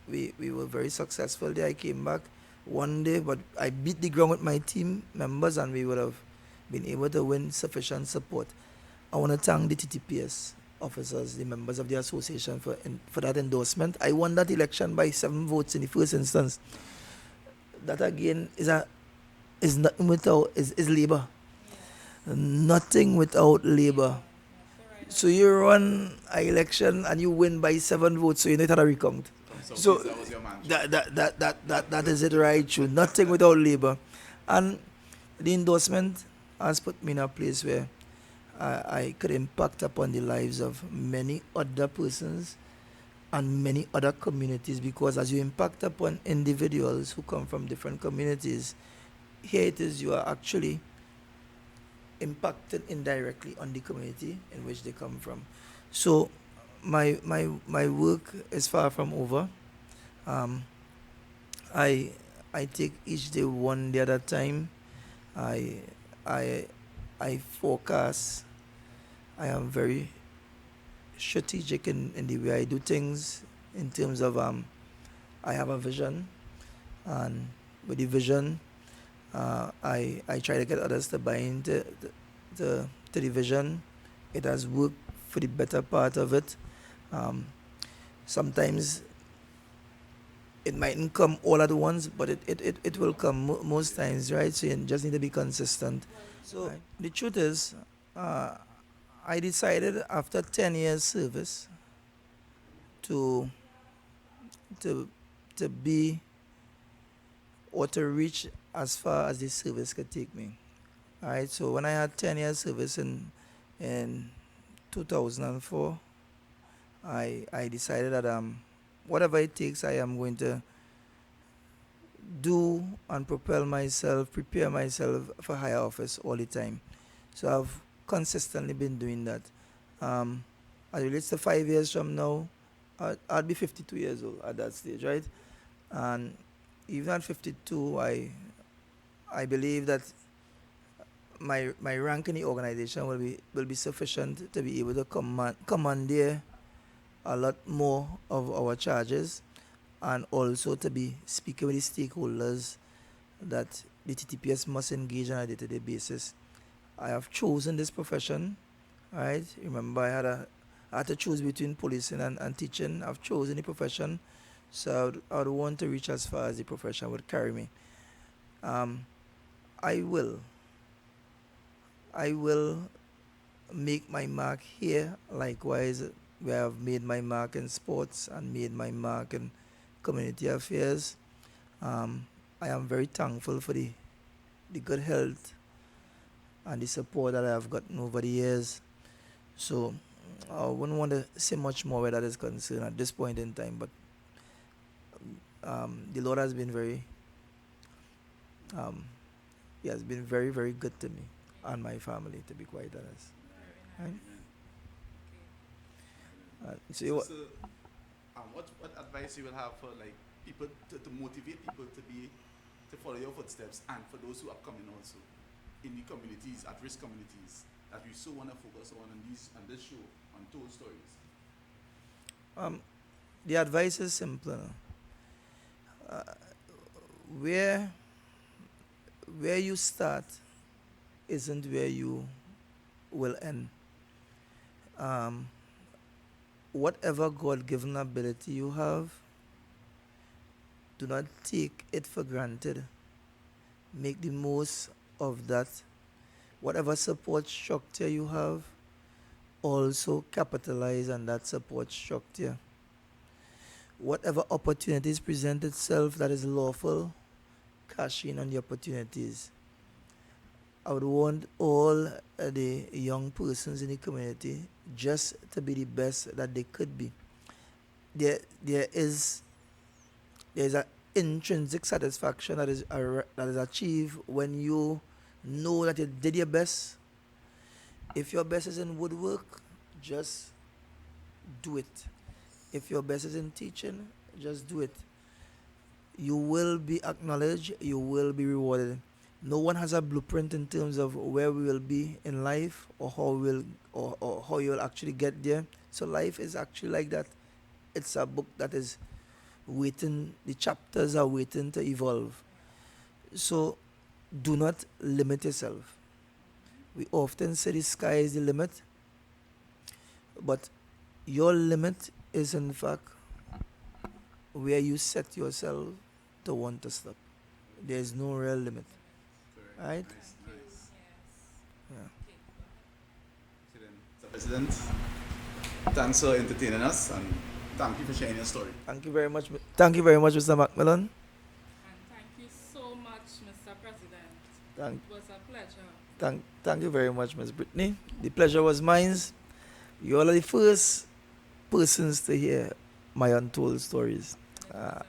C: We were very successful there. I came back one day, but I beat the ground with my team members and we would have been able to win sufficient support. I want to thank the TTPS officers, the members of the association for that endorsement. I won that election by 7 votes in the first instance. That again is nothing without is labor. Nothing without labor. So you run an election and you win by 7 votes, so you need to recount. So
A: that was your mantra.
C: that is it, right? True. Nothing without labor. And the endorsement has put me in a place where I could impact upon the lives of many other persons and many other communities, because as you impact upon individuals who come from different communities, here it is you are actually impacted indirectly on the community in which they come from. So my work is far from over. Um, I take each day one day at a time. I I I forecast. I am very strategic in the way I do things in terms of I have a vision, and with the vision I try to get others to buy into the vision. It has worked for the better part of it. Sometimes it mightn't come all at once, but it will come most times, right? So you just need to be consistent. So right. The truth is, I decided after 10 years service to to to be or to reach as far as this service could take me. All right. So when I had 10 years service in 2004, I decided that whatever it takes, I am going to do and prepare myself for higher office all the time. So I've consistently been doing that. As it relates to 5 years from now, I'll be 52 years old at that stage, right? And even at 52, I believe that my rank in the organization will be sufficient to be able to commandeer a lot more of our charges, and also to be speaking with the stakeholders that the TTPS must engage on a day-to-day basis. I have chosen this profession, right? Remember, I had to choose between policing and teaching. I've chosen the profession, so I would want to reach as far as the profession would carry me. I will make my mark here, likewise where I've made my mark in sports and made my mark in community affairs. I am very thankful for the good health and the support that I have gotten over the years. So I wouldn't want to say much more where that is concerned at this point in time, but the Lord has been um, he has been very, very good to me and my family, to be quite honest.
B: Very
C: Right?
B: nice. Okay.
C: So you,
A: So, what advice you will have for like people to motivate people to follow your footsteps, and for those who are coming also in the communities, at risk communities, that we so want to focus on this show, Untold Stories?
C: the advice is simple. Where you start isn't where you will end. Um, whatever God-given ability you have, do not take it for granted. Make the most of that. Whatever support structure you have, also capitalize on that support structure. Whatever opportunities present itself that is lawful, cash in on the opportunities. I would want all the young persons in the community just to be the best that they could be. There is an intrinsic satisfaction that is achieved when you know that you did your best. If your best is in woodwork, just do it. If your best is in teaching, just do it. You will be acknowledged, you will be rewarded. No one has a blueprint in terms of where we will be in life, or how or how you will actually get there. So life is actually like that. It's a book that is waiting, the chapters are waiting to evolve. So do not limit yourself. We often say the sky is the limit, but your limit is in fact where you set yourself to want to stop. There is no real limit.
A: Correct.
C: Right?
A: Nice,
B: Thank you.
A: nice.
B: Yes.
C: Yeah.
B: Okay, go ahead.
A: So President, thanks for entertaining us, and thank you for sharing your story.
C: Thank you very much. Thank you very much, Mr. Macmillan.
B: And thank you so much, Mr. President.
C: Thank,
B: It was a pleasure.
C: thank you very much, Ms. Brittany. The pleasure was mine. You all are the first persons to hear my untold stories.
B: And it was